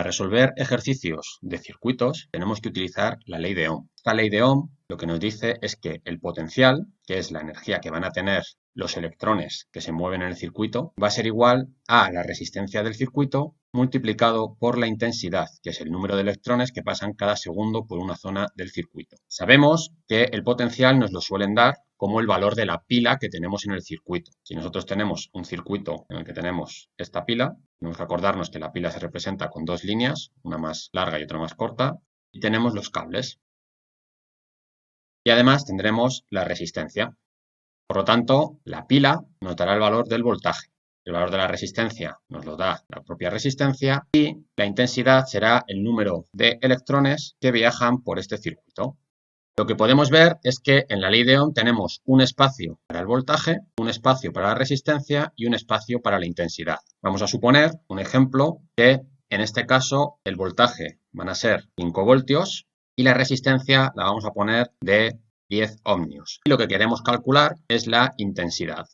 resolver ejercicios de circuitos tenemos que utilizar la ley de Ohm. Esta ley de Ohm lo que nos dice es que el potencial, que es la energía que van a tener los electrones que se mueven en el circuito, va a ser igual a la resistencia del circuito multiplicado por la intensidad, que es el número de electrones que pasan cada segundo por una zona del circuito. Sabemos que el potencial nos lo suelen dar como el valor de la pila que tenemos en el circuito. Si nosotros tenemos un circuito en el que tenemos esta pila, tenemos que acordarnos que la pila se representa con dos líneas, una más larga y otra más corta, y tenemos los cables. Y además tendremos la resistencia. Por lo tanto, la pila nos dará el valor del voltaje. El valor de la resistencia nos lo da la propia resistencia y la intensidad será el número de electrones que viajan por este circuito. Lo que podemos ver es que en la ley de Ohm tenemos un espacio para el voltaje, un espacio para la resistencia y un espacio para la intensidad. Vamos a suponer un ejemplo que en este caso el voltaje van a ser 5 voltios y la resistencia la vamos a poner de 10 ohmios. Y lo que queremos calcular es la intensidad.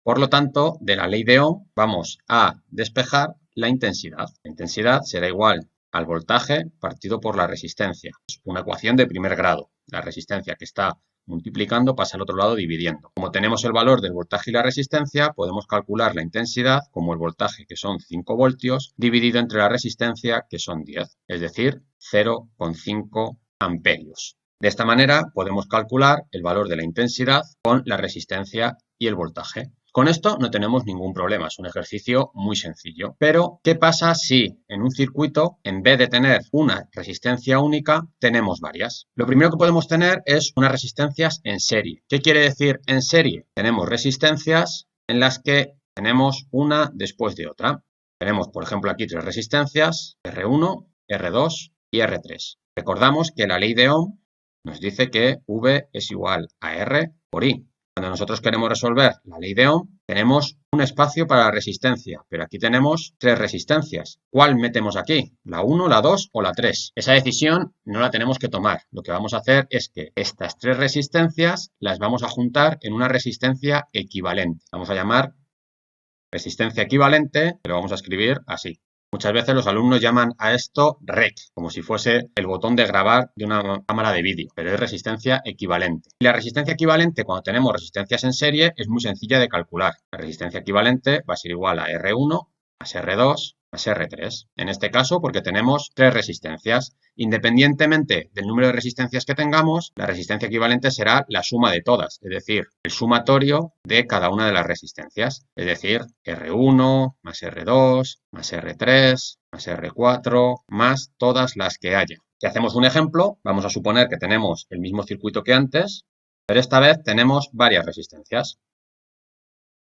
Por lo tanto, de la ley de Ohm vamos a despejar la intensidad. La intensidad será igual al voltaje partido por la resistencia. Es una ecuación de primer grado. La resistencia que está multiplicando pasa al otro lado dividiendo. Como tenemos el valor del voltaje y la resistencia, podemos calcular la intensidad como el voltaje, que son 5 voltios, dividido entre la resistencia, que son 10, es decir, 0,5 amperios. De esta manera podemos calcular el valor de la intensidad con la resistencia y el voltaje. Con esto no tenemos ningún problema, es un ejercicio muy sencillo. Pero, ¿qué pasa si en un circuito, en vez de tener una resistencia única, tenemos varias? Lo primero que podemos tener es unas resistencias en serie. ¿Qué quiere decir en serie? Tenemos resistencias en las que tenemos una después de otra. Tenemos, por ejemplo, aquí tres resistencias, R1, R2 y R3. Recordamos que la ley de Ohm nos dice que V es igual a R por I. Cuando nosotros queremos resolver la ley de Ohm, tenemos un espacio para la resistencia, pero aquí tenemos tres resistencias. ¿Cuál metemos aquí? ¿La 1, la 2 o la 3? Esa decisión no la tenemos que tomar. Lo que vamos a hacer es que estas tres resistencias las vamos a juntar en una resistencia equivalente. Vamos a llamar resistencia equivalente, pero vamos a escribir así. Muchas veces los alumnos llaman a esto REC, como si fuese el botón de grabar de una cámara de vídeo, pero es resistencia equivalente. Y la resistencia equivalente, cuando tenemos resistencias en serie, es muy sencilla de calcular. La resistencia equivalente va a ser igual a R1 más R2 más R3. En este caso, porque tenemos tres resistencias. Independientemente del número de resistencias que tengamos, la resistencia equivalente será la suma de todas, es decir, el sumatorio de cada una de las resistencias. Es decir, R1 más R2 más R3 más R4 más todas las que haya. Si hacemos un ejemplo, vamos a suponer que tenemos el mismo circuito que antes, pero esta vez tenemos varias resistencias.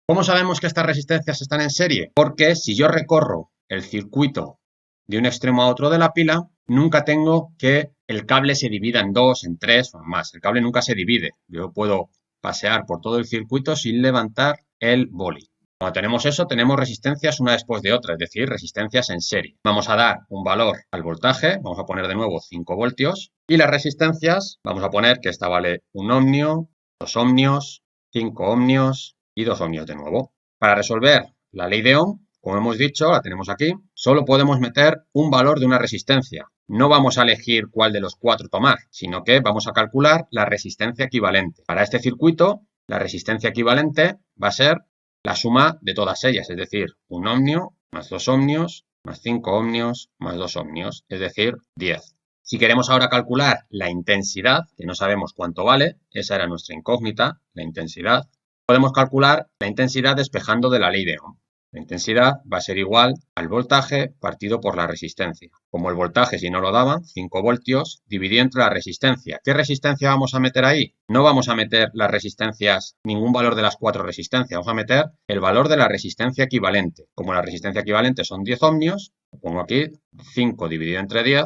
¿Cómo sabemos que estas resistencias están en serie? Porque si yo recorro el circuito de un extremo a otro de la pila, nunca tengo que el cable se divida en dos, en tres o en más. El cable nunca se divide. Yo puedo pasear por todo el circuito sin levantar el boli. Cuando tenemos eso, tenemos resistencias una después de otra, es decir, resistencias en serie. Vamos a dar un valor al voltaje, vamos a poner de nuevo 5 voltios, y las resistencias, vamos a poner que esta vale 1 ohmio, 2 ohmios, 5 ohmios y 2 ohmios de nuevo. Para resolver la ley de Ohm, como hemos dicho, la tenemos aquí, solo podemos meter un valor de una resistencia. No vamos a elegir cuál de los cuatro tomar, sino que vamos a calcular la resistencia equivalente. Para este circuito, la resistencia equivalente va a ser la suma de todas ellas, es decir, 1 ohmio más 2 ohmios más 5 ohmios más 2 ohmios, es decir, 10. Si queremos ahora calcular la intensidad, que no sabemos cuánto vale, esa era nuestra incógnita, la intensidad, podemos calcular la intensidad despejando de la ley de Ohm. La intensidad va a ser igual al voltaje partido por la resistencia. Como el voltaje, si no lo daban, 5 voltios, dividido entre la resistencia. ¿Qué resistencia vamos a meter ahí? No vamos a meter las resistencias, ningún valor de las cuatro resistencias. Vamos a meter el valor de la resistencia equivalente. Como la resistencia equivalente son 10 ohmios, lo pongo aquí, 5 dividido entre 10,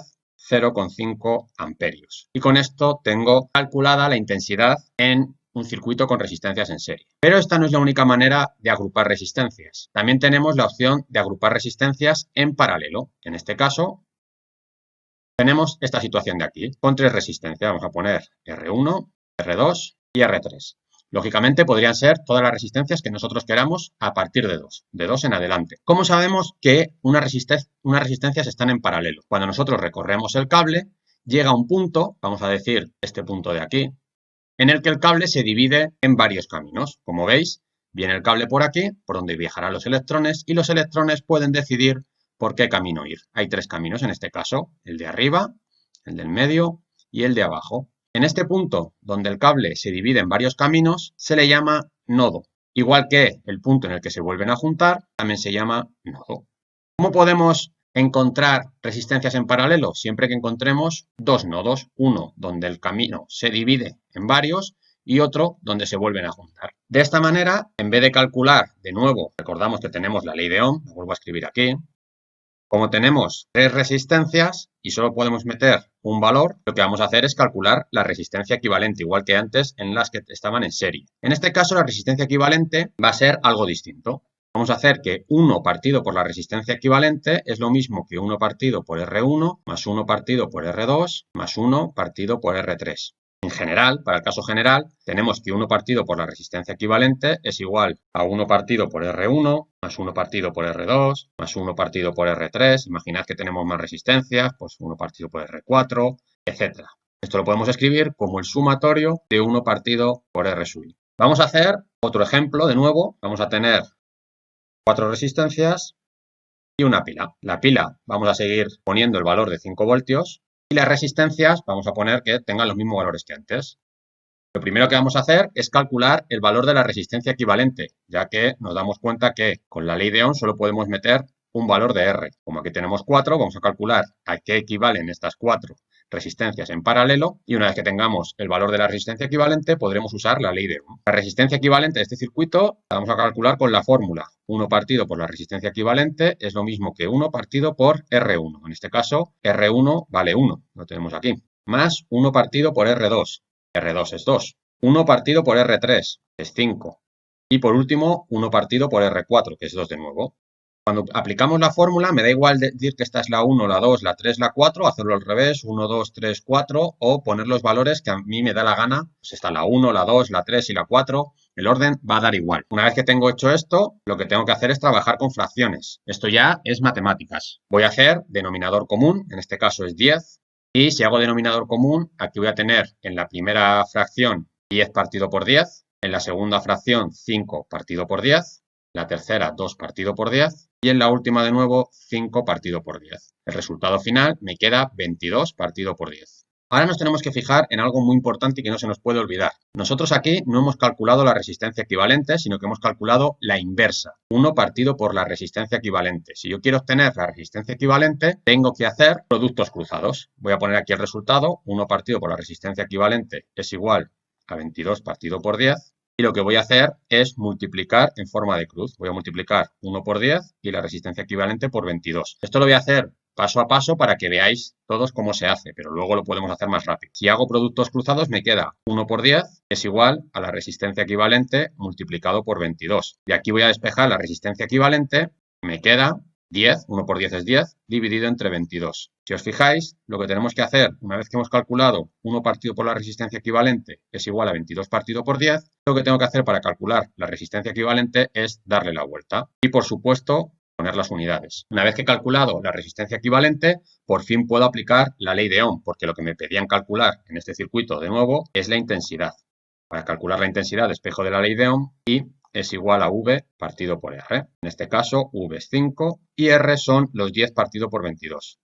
0,5 amperios. Y con esto tengo calculada la intensidad en un circuito con resistencias en serie. Pero esta no es la única manera de agrupar resistencias. También tenemos la opción de agrupar resistencias en paralelo. En este caso, tenemos esta situación de aquí, con tres resistencias. Vamos a poner R1, R2 y R3. Lógicamente podrían ser todas las resistencias que nosotros queramos a partir de 2 en adelante. ¿Cómo sabemos que unas resistencias están en paralelo? Cuando nosotros recorremos el cable, llega un punto, vamos a decir este punto de aquí, en el que el cable se divide en varios caminos. Como veis, viene el cable por aquí, por donde viajarán los electrones, y los electrones pueden decidir por qué camino ir. Hay 3 caminos en este caso, el de arriba, el del medio y el de abajo. En este punto, donde el cable se divide en varios caminos, se le llama nodo. Igual que el punto en el que se vuelven a juntar, también se llama nodo. ¿Cómo podemos encontrar resistencias en paralelo? Siempre que encontremos 2 nodos, uno donde el camino se divide en varios y otro donde se vuelven a juntar. De esta manera, en vez de calcular, de nuevo, recordamos que tenemos la ley de Ohm, lo vuelvo a escribir aquí. Como tenemos 3 resistencias y solo podemos meter un valor, lo que vamos a hacer es calcular la resistencia equivalente, igual que antes en las que estaban en serie. En este caso, la resistencia equivalente va a ser algo distinto. Vamos a hacer que 1 partido por la resistencia equivalente es lo mismo que 1 partido por R1 más 1 partido por R2 más 1 partido por R3. En general, para el caso general, tenemos que 1 partido por la resistencia equivalente es igual a 1 partido por R1 más 1 partido por R2 más 1 partido por R3. Imaginad que tenemos más resistencias, pues 1 partido por R4, etc. Esto lo podemos escribir como el sumatorio de 1 partido por R sub i. Vamos a hacer otro ejemplo de nuevo. Vamos a tener 4 resistencias y una pila. La pila vamos a seguir poniendo el valor de 5 voltios y las resistencias vamos a poner que tengan los mismos valores que antes. Lo primero que vamos a hacer es calcular el valor de la resistencia equivalente, ya que nos damos cuenta que con la ley de Ohm solo podemos meter un valor de R. Como aquí tenemos 4, vamos a calcular a qué equivalen estas 4 resistencias en paralelo y una vez que tengamos el valor de la resistencia equivalente podremos usar la ley de Ohm. La resistencia equivalente de este circuito la vamos a calcular con la fórmula 1 partido por la resistencia equivalente es lo mismo que 1 partido por R1. En este caso R1 vale 1, lo tenemos aquí, más 1 partido por R2. R2 es 2. 1 partido por R3 es 5. Y por último 1 partido por R4 que es 2 de nuevo. Cuando aplicamos la fórmula, me da igual decir que esta es la 1, la 2, la 3, la 4, hacerlo al revés, 1, 2, 3, 4, o poner los valores que a mí me da la gana. Pues está la 1, la 2, la 3 y la 4. El orden va a dar igual. Una vez que tengo hecho esto, lo que tengo que hacer es trabajar con fracciones. Esto ya es matemáticas. Voy a hacer denominador común, en este caso es 10. Y si hago denominador común, aquí voy a tener en la primera fracción 10 partido por 10, en la segunda fracción 5 partido por 10, la tercera 2 partido por 10 y en la última de nuevo 5 partido por 10. El resultado final me queda 22 partido por 10. Ahora nos tenemos que fijar en algo muy importante y que no se nos puede olvidar. Nosotros aquí no hemos calculado la resistencia equivalente, sino que hemos calculado la inversa. 1 partido por la resistencia equivalente. Si yo quiero obtener la resistencia equivalente, tengo que hacer productos cruzados. Voy a poner aquí el resultado. 1 partido por la resistencia equivalente es igual a 22 partido por 10. Y lo que voy a hacer es multiplicar en forma de cruz. Voy a multiplicar 1 por 10 y la resistencia equivalente por 22. Esto lo voy a hacer paso a paso para que veáis todos cómo se hace, pero luego lo podemos hacer más rápido. Si hago productos cruzados me queda 1 por 10 es igual a la resistencia equivalente multiplicado por 22. Y aquí voy a despejar la resistencia equivalente, me queda 10, 1 por 10 es 10, dividido entre 22. Si os fijáis, lo que tenemos que hacer, una vez que hemos calculado 1 partido por la resistencia equivalente es igual a 22 partido por 10, lo que tengo que hacer para calcular la resistencia equivalente es darle la vuelta. Y por supuesto, poner las unidades. Una vez que he calculado la resistencia equivalente, por fin puedo aplicar la ley de Ohm, porque lo que me pedían calcular en este circuito, de nuevo, es la intensidad. Para calcular la intensidad, despejo de la ley de Ohm y es igual a V partido por R. En este caso, V es 5 y R son los 10 partido por 22.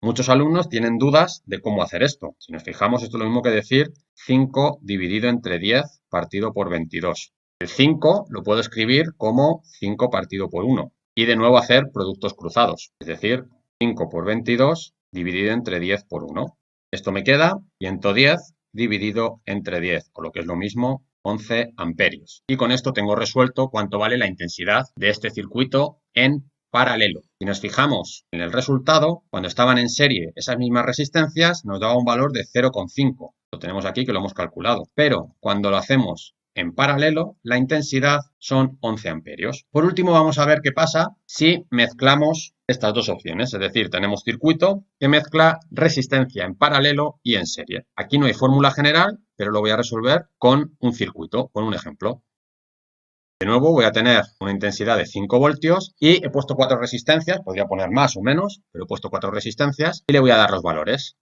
Muchos alumnos tienen dudas de cómo hacer esto. Si nos fijamos, esto es lo mismo que decir 5 dividido entre 10 partido por 22. El 5 lo puedo escribir como 5 partido por 1. Y de nuevo hacer productos cruzados, es decir, 5 por 22 dividido entre 10 por 1. Esto me queda 110 dividido entre 10, o lo que es lo mismo, 11 amperios. Y con esto tengo resuelto cuánto vale la intensidad de este circuito en paralelo. Si nos fijamos en el resultado, cuando estaban en serie esas mismas resistencias nos daba un valor de 0,5. Lo tenemos aquí que lo hemos calculado. Pero cuando lo hacemos en paralelo, la intensidad son 11 amperios. Por último, vamos a ver qué pasa si mezclamos estas dos opciones, es decir, tenemos circuito que mezcla resistencia en paralelo y en serie. Aquí no hay fórmula general, pero lo voy a resolver con un circuito, con un ejemplo. De nuevo voy a tener una intensidad de 5 voltios y he puesto 4 resistencias, podría poner más o menos, pero he puesto 4 resistencias y le voy a dar los valores.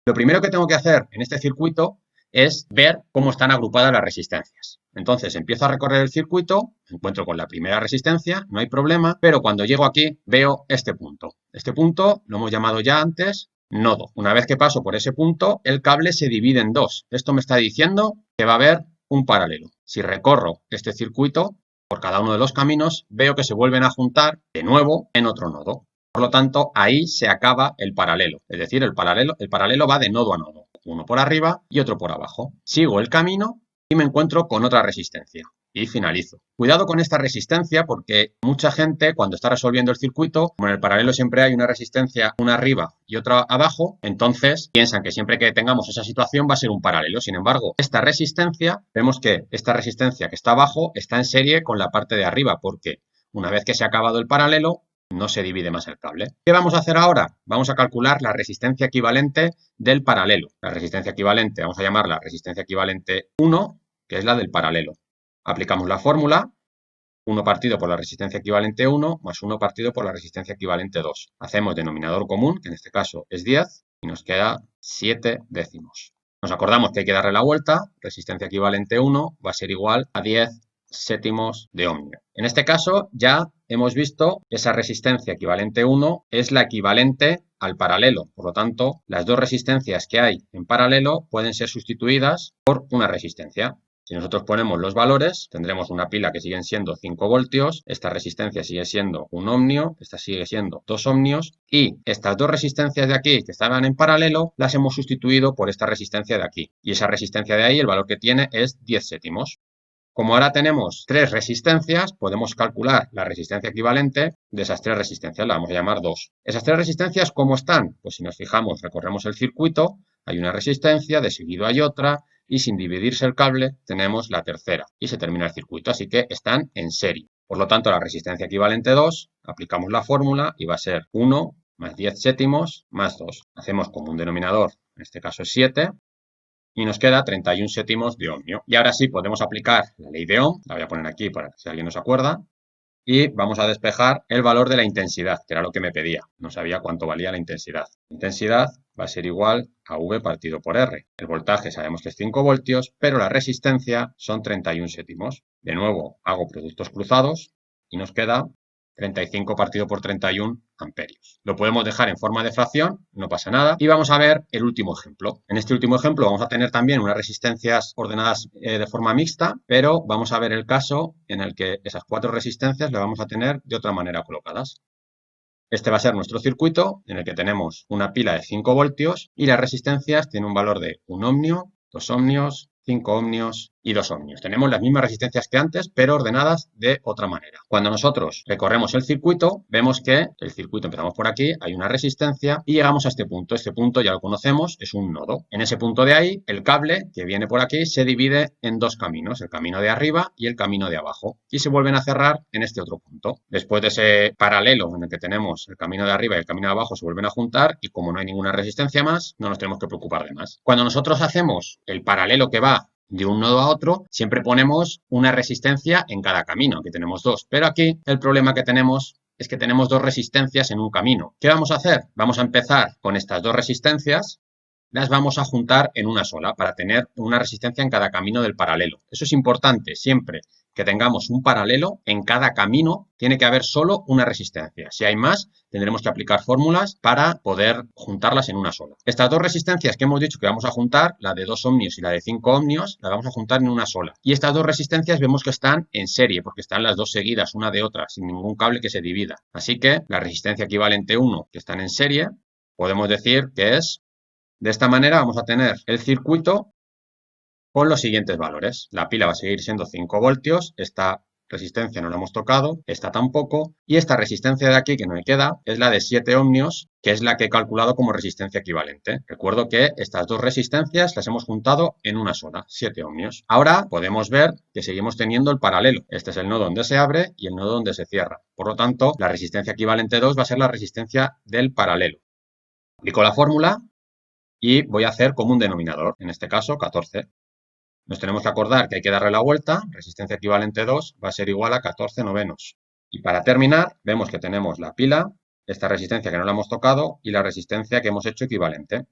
Lo primero que tengo que hacer en este circuito es ver cómo están agrupadas las resistencias. Entonces empiezo a recorrer el circuito, me encuentro con la primera resistencia, no hay problema, pero cuando llego aquí veo este punto. Este punto lo hemos llamado ya antes nodo. Una vez que paso por ese punto, el cable se divide en dos. Esto me está diciendo que va a haber un paralelo. Si recorro este circuito por cada uno de los caminos, veo que se vuelven a juntar de nuevo en otro nodo. Por lo tanto, ahí se acaba el paralelo. Es decir, el paralelo va de nodo a nodo. Uno por arriba y otro por abajo. Sigo el camino y me encuentro con otra resistencia. Y finalizo. Cuidado con esta resistencia porque mucha gente cuando está resolviendo el circuito, como en el paralelo siempre hay una resistencia, una arriba y otra abajo, entonces piensan que siempre que tengamos esa situación va a ser un paralelo. Sin embargo, esta resistencia, vemos que esta resistencia que está abajo está en serie con la parte de arriba porque una vez que se ha acabado el paralelo, no se divide más el cable. ¿Qué vamos a hacer ahora? Vamos a calcular la resistencia equivalente del paralelo. La resistencia equivalente, vamos a llamarla resistencia equivalente 1, que es la del paralelo. Aplicamos la fórmula, 1 partido por la resistencia equivalente 1 más 1 partido por la resistencia equivalente 2. Hacemos denominador común, que en este caso es 10, y nos queda 7 décimos. Nos acordamos que hay que darle la vuelta, resistencia equivalente 1 va a ser igual a 10 séptimos de ohmio. En este caso ya hemos visto que esa resistencia equivalente 1 es la equivalente al paralelo. Por lo tanto, las dos resistencias que hay en paralelo pueden ser sustituidas por una resistencia. Si nosotros ponemos los valores, tendremos una pila que siguen siendo 5 voltios, esta resistencia sigue siendo 1 ohmio, esta sigue siendo 2 ohmios y estas dos resistencias de aquí que estaban en paralelo las hemos sustituido por esta resistencia de aquí. Y esa resistencia de ahí, el valor que tiene es 10 séptimos. Como ahora tenemos 3 resistencias, podemos calcular la resistencia equivalente de esas 3 resistencias, la vamos a llamar 2. ¿Esas 3 resistencias cómo están? Pues si nos fijamos, recorremos el circuito, hay una resistencia, de seguido hay otra, y sin dividirse el cable tenemos la tercera, y se termina el circuito, así que están en serie. Por lo tanto, la resistencia equivalente 2, aplicamos la fórmula y va a ser 1 más 10 séptimos más 2. Hacemos como un denominador, en este caso es 7, y nos queda 31 séptimos de ohmio. Y ahora sí podemos aplicar la ley de Ohm, la voy a poner aquí para que si alguien nos acuerda, y vamos a despejar el valor de la intensidad, que era lo que me pedía. No sabía cuánto valía la intensidad. La intensidad va a ser igual a V partido por R. El voltaje sabemos que es 5 voltios, pero la resistencia son 31 séptimos. De nuevo, hago productos cruzados y nos queda 35 partido por 31 amperios. Lo podemos dejar en forma de fracción, no pasa nada. Y vamos a ver el último ejemplo. En este último ejemplo vamos a tener también unas resistencias ordenadas de forma mixta, pero vamos a ver el caso en el que esas 4 resistencias las vamos a tener de otra manera colocadas. Este va a ser nuestro circuito en el que tenemos una pila de 5 voltios y las resistencias tienen un valor de 1 ohmio, 2 ohmios, 5 ohmios y 2 ohmios. Tenemos las mismas resistencias que antes, pero ordenadas de otra manera. Cuando nosotros recorremos el circuito, vemos que el circuito, empezamos por aquí, hay una resistencia y llegamos a este punto. Este punto ya lo conocemos, es un nodo. En ese punto de ahí, el cable que viene por aquí se divide en dos caminos, el camino de arriba y el camino de abajo, y se vuelven a cerrar en este otro punto. Después de ese paralelo en el que tenemos el camino de arriba y el camino de abajo se vuelven a juntar y como no hay ninguna resistencia más, no nos tenemos que preocupar de más. Cuando nosotros hacemos el paralelo que va de un nodo a otro, siempre ponemos una resistencia en cada camino, aquí tenemos dos. Pero aquí el problema que tenemos es que tenemos dos resistencias en un camino. ¿Qué vamos a hacer? Vamos a empezar con estas dos resistencias, las vamos a juntar en una sola para tener una resistencia en cada camino del paralelo. Eso es importante, siempre que tengamos un paralelo, en cada camino tiene que haber solo una resistencia. Si hay más, tendremos que aplicar fórmulas para poder juntarlas en una sola. Estas dos resistencias que hemos dicho que vamos a juntar, la de 2 ohmios y la de 5 ohmios, las vamos a juntar en una sola. Y estas dos resistencias vemos que están en serie, porque están las dos seguidas una de otra, sin ningún cable que se divida. Así que la resistencia equivalente 1, que están en serie, podemos decir que es, de esta manera vamos a tener el circuito con los siguientes valores. La pila va a seguir siendo 5 voltios, esta resistencia no la hemos tocado, esta tampoco, y esta resistencia de aquí que no me queda es la de 7 ohmios, que es la que he calculado como resistencia equivalente. Recuerdo que estas dos resistencias las hemos juntado en una sola, 7 ohmios. Ahora podemos ver que seguimos teniendo el paralelo. Este es el nodo donde se abre y el nodo donde se cierra. Por lo tanto, la resistencia equivalente 2 va a ser la resistencia del paralelo. Aplico la fórmula y voy a hacer como un denominador, en este caso 14. Nos tenemos que acordar que hay que darle la vuelta, resistencia equivalente 2 va a ser igual a 14 novenos. Y para terminar, vemos que tenemos la pila, esta resistencia que no la hemos tocado y la resistencia que hemos hecho equivalente.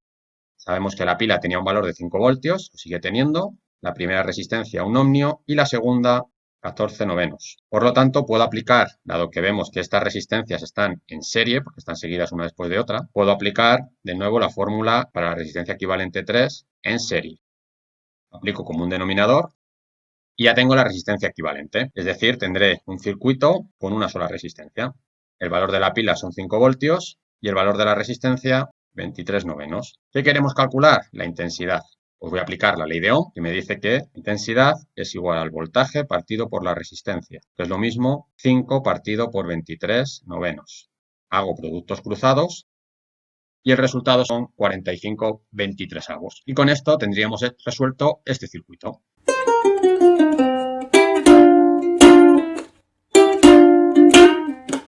Sabemos que la pila tenía un valor de 5 voltios, lo sigue teniendo, la primera resistencia 1 ohmio y la segunda 14 novenos. Por lo tanto, puedo aplicar, dado que vemos que estas resistencias están en serie, porque están seguidas una después de otra, puedo aplicar de nuevo la fórmula para la resistencia equivalente 3 en serie. Aplico como un denominador y ya tengo la resistencia equivalente. Es decir, tendré un circuito con una sola resistencia. El valor de la pila son 5 voltios y el valor de la resistencia 23 novenos. ¿Qué queremos calcular? La intensidad. Pues voy a aplicar la ley de Ohm, que me dice que intensidad es igual al voltaje partido por la resistencia, que es lo mismo 5 partido por 23 novenos. Hago productos cruzados y el resultado son 45 23avos. Y con esto tendríamos resuelto este circuito.